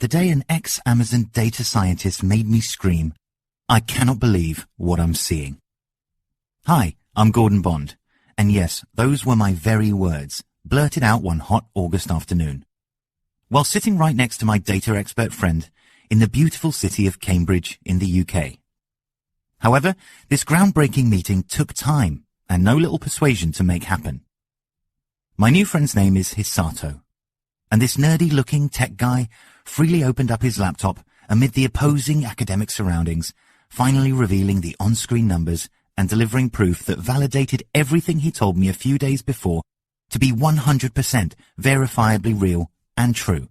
the day an ex-Amazon data scientist made me scream, "I cannot believe what I'm seeing." Hi, I'm Gordon Bond, and yes, those were my very words, blurted out one hot August afternoon, while sitting right next to my data expert friend in the beautiful city of Cambridge in the UK. However, this groundbreaking meeting took time and no little persuasion to make happen. My new friend's name is Hisato, and this nerdy-looking tech guy freely opened up his laptop amid the opposing academic surroundings, finally revealing the on-screen numbers and delivering proof that validated everything he told me a few days before to be 100% verifiably real and true.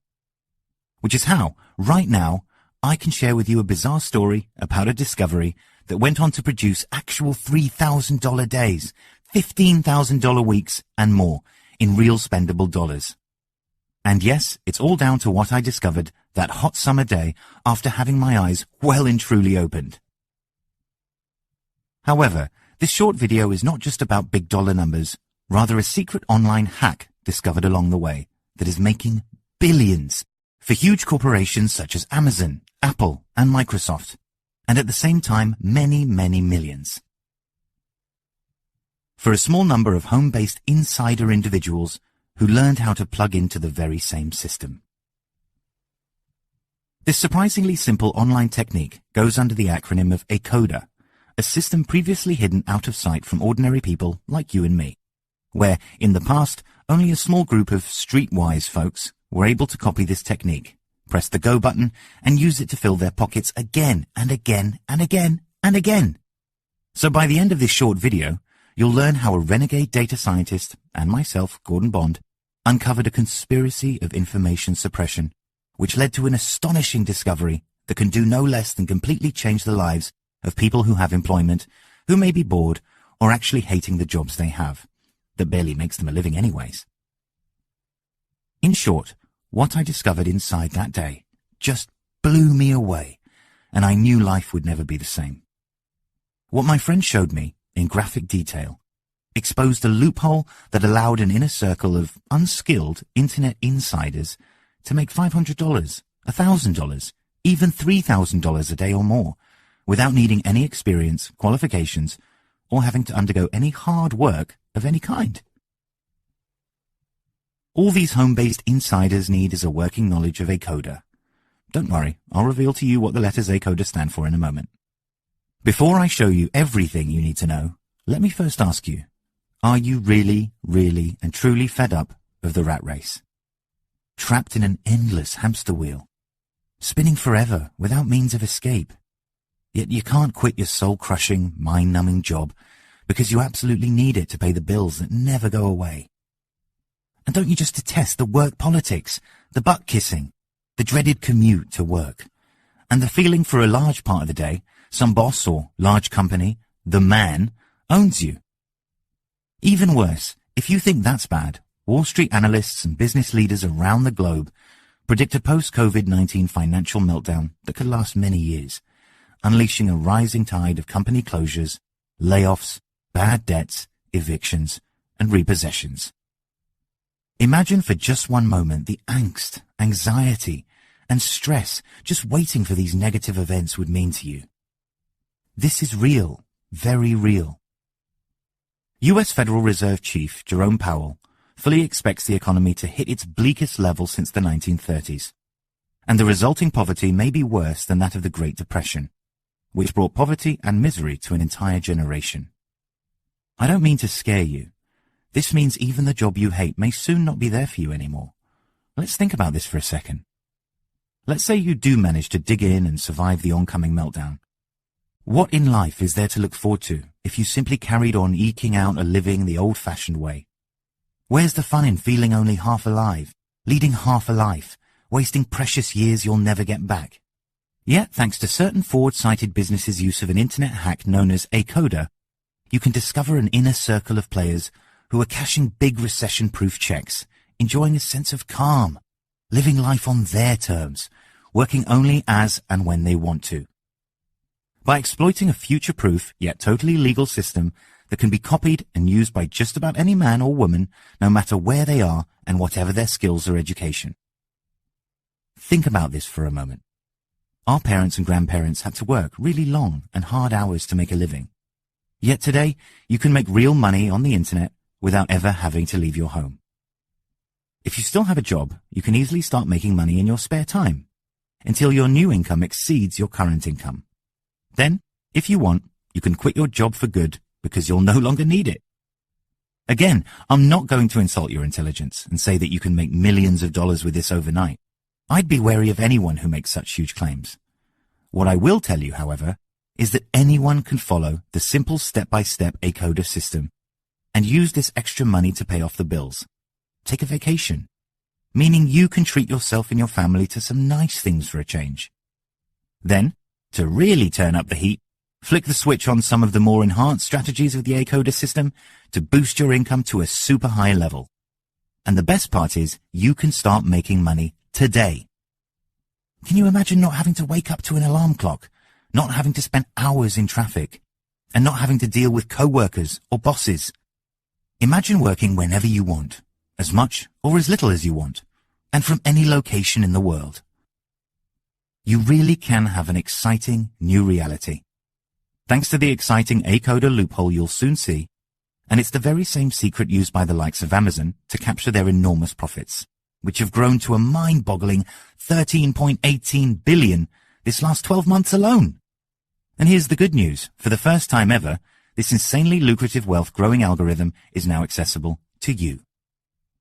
Which is how, right now, I can share with you a bizarre story about a discovery that went on to produce actual $3,000 days, $15,000 weeks, and more in real spendable dollars. And yes, it's all down to what I discovered that hot summer day after having my eyes well and truly opened. However, this short video is not just about big dollar numbers, rather a secret online hack discovered along the way that is making billions for huge corporations such as Amazon, Apple, and Microsoft, and at the same time many, many millions. For a small number of home-based insider individuals who learned how to plug into the very same system. This surprisingly simple online technique goes under the acronym of ACODA, a system previously hidden out of sight from ordinary people like you and me, where, in the past, only a small group of Streetwise folks were able to copy this technique, press the go button, and use it to fill their pockets again and again and again and again. So by the end of this short video, you'll learn how a renegade data scientist, and myself, Gordon Bond, uncovered a conspiracy of information suppression, which led to an astonishing discovery that can do no less than completely change the lives of people who have employment, who may be bored, or actually hating the jobs they have, that barely makes them a living anyways. In short, what I discovered inside that day just blew me away, and I knew life would never be the same. What my friend showed me, in graphic detail, exposed a loophole that allowed an inner circle of unskilled internet insiders to make $500, $1,000, even $3,000 a day or more, without needing any experience, qualifications, or having to undergo any hard work of any kind. All these home-based insiders need is a working knowledge of ACODA. Don't worry, I'll reveal to you what the letters ACODA stand for in a moment. Before I show you everything you need to know, let me first ask you, are you really, really and truly fed up of the rat race? Trapped in an endless hamster wheel, spinning forever without means of escape. Yet you can't quit your soul-crushing, mind-numbing job because you absolutely need it to pay the bills that never go away. And don't you just detest the work politics, the butt-kissing, the dreaded commute to work, and the feeling for a large part of the day some boss or large company, the man, owns you? Even worse, if you think that's bad, Wall Street analysts and business leaders around the globe predict a post-COVID-19 financial meltdown that could last many years, unleashing a rising tide of company closures, layoffs, bad debts, evictions, and repossessions. Imagine for just one moment the angst, anxiety, and stress just waiting for these negative events would mean to you. This is real, very real. U.S. Federal Reserve Chief Jerome Powell fully expects the economy to hit its bleakest level since the 1930s, and the resulting poverty may be worse than that of the Great Depression, which brought poverty and misery to an entire generation. I don't mean to scare you. This means even the job you hate may soon not be there for you anymore. Let's think about this for a second. Let's say you do manage to dig in and survive the oncoming meltdown. What in life is there to look forward to if you simply carried on eking out a living the old-fashioned way? Where's the fun in feeling only half alive, leading half a life, wasting precious years you'll never get back? Yet, thanks to certain forward-sighted businesses' use of an internet hack known as ACODA, you can discover an inner circle of players who are cashing big recession-proof checks, enjoying a sense of calm, living life on their terms, working only as and when they want to. By exploiting a future-proof yet totally legal system that can be copied and used by just about any man or woman, no matter where they are and whatever their skills or education. Think about this for a moment. Our parents and grandparents had to work really long and hard hours to make a living. Yet today, you can make real money on the internet without ever having to leave your home. If you still have a job, you can easily start making money in your spare time until your new income exceeds your current income. Then, if you want, you can quit your job for good because you'll no longer need it. Again, I'm not going to insult your intelligence and say that you can make millions of dollars with this overnight. I'd be wary of anyone who makes such huge claims. What I will tell you, however, is that anyone can follow the simple step-by-step ACODA system and use this extra money to pay off the bills. Take a vacation, meaning you can treat yourself and your family to some nice things for a change. Then, to really turn up the heat, flick the switch on some of the more enhanced strategies of the ACODA system to boost your income to a super high level. And the best part is, you can start making money today. Can you imagine not having to wake up to an alarm clock, not having to spend hours in traffic, and not having to deal with co-workers or bosses? Imagine working whenever you want, as much or as little as you want, and from any location in the world. You really can have an exciting new reality. Thanks to the exciting ACODA loophole you'll soon see, and it's the very same secret used by the likes of Amazon to capture their enormous profits, which have grown to a mind-boggling 13.18 billion this last 12 months alone. And here's the good news. For the first time ever, this insanely lucrative wealth-growing algorithm is now accessible to you.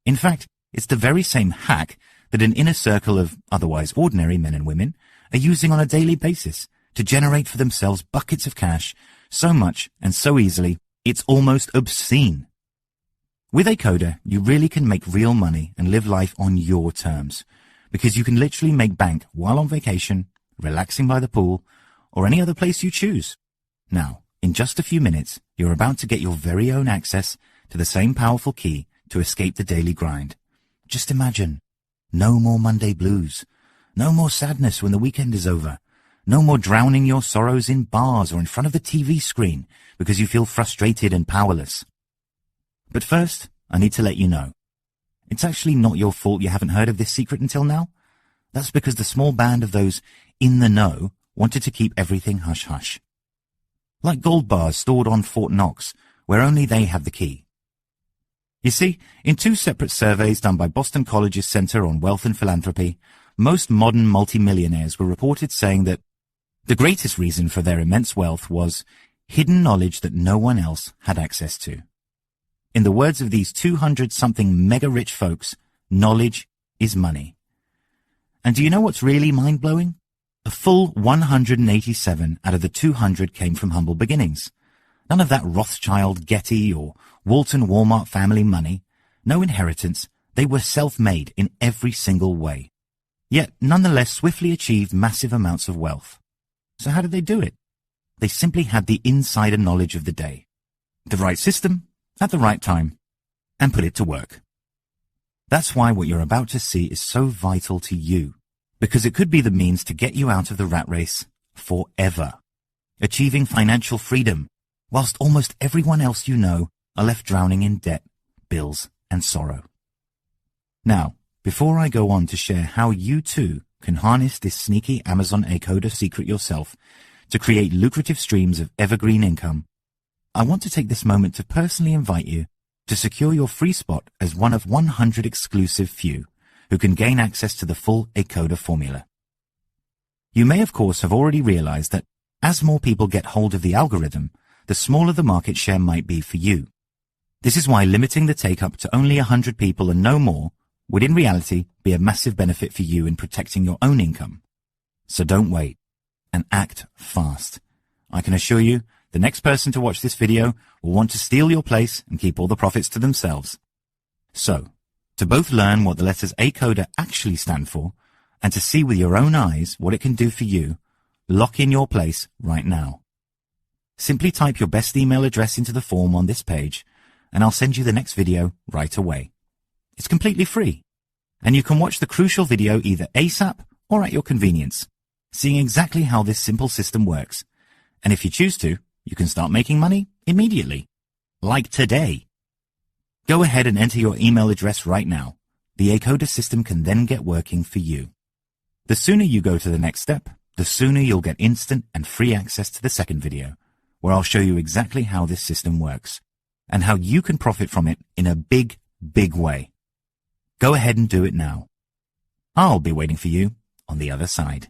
In fact, it's the very same hack that an inner circle of otherwise ordinary men and women are using on a daily basis to generate for themselves buckets of cash so much and so easily, it's almost obscene. With ACODA, you really can make real money and live life on your terms, because you can literally make bank while on vacation, relaxing by the pool, or any other place you choose. Now, in just a few minutes, you're about to get your very own access to the same powerful key to escape the daily grind. Just imagine, no more Monday blues, no more sadness when the weekend is over, no more drowning your sorrows in bars or in front of the TV screen because you feel frustrated and powerless. But first, I need to let you know, it's actually not your fault you haven't heard of this secret until now. That's because the small band of those in the know wanted to keep everything hush-hush. Like gold bars stored on Fort Knox, where only they have the key. You see, in two separate surveys done by Boston College's Center on Wealth and Philanthropy, most modern multimillionaires were reported saying that the greatest reason for their immense wealth was hidden knowledge that no one else had access to. In the words of these 200-something mega-rich folks, knowledge is money. And do you know what's really mind-blowing? A full 187 out of the 200 came from humble beginnings. None of that Rothschild, Getty, or Walton Walmart family money. No inheritance. They were self-made in every single way. Yet, nonetheless, swiftly achieved massive amounts of wealth. So how did they do it? They simply had the insider knowledge of the day. The right system, at the right time, and put it to work. That's why what you're about to see is so vital to you, because it could be the means to get you out of the rat race forever, achieving financial freedom, whilst almost everyone else you know are left drowning in debt, bills, and sorrow. Now, before I go on to share how you too can harness this sneaky Amazon ACODA secret yourself to create lucrative streams of evergreen income, I want to take this moment to personally invite you to secure your free spot as one of 100 exclusive few who can gain access to the full ACODA formula. You may of course have already realized that as more people get hold of the algorithm, the smaller the market share might be for you. This is why limiting the take-up to only 100 people and no more would in reality be a massive benefit for you in protecting your own income. So don't wait, and act fast. I can assure you, the next person to watch this video will want to steal your place and keep all the profits to themselves. So, to both learn what the letters ACODA actually stand for, and to see with your own eyes what it can do for you, lock in your place right now. Simply type your best email address into the form on this page, and I'll send you the next video right away. It's completely free, and you can watch the crucial video either ASAP or at your convenience, seeing exactly how this simple system works. And if you choose to, you can start making money immediately, like today. Go ahead and enter your email address right now. The ACODA system can then get working for you. The sooner you go to the next step, the sooner you'll get instant and free access to the second video, where I'll show you exactly how this system works and how you can profit from it in a big, big way. Go ahead and do it now. I'll be waiting for you on the other side.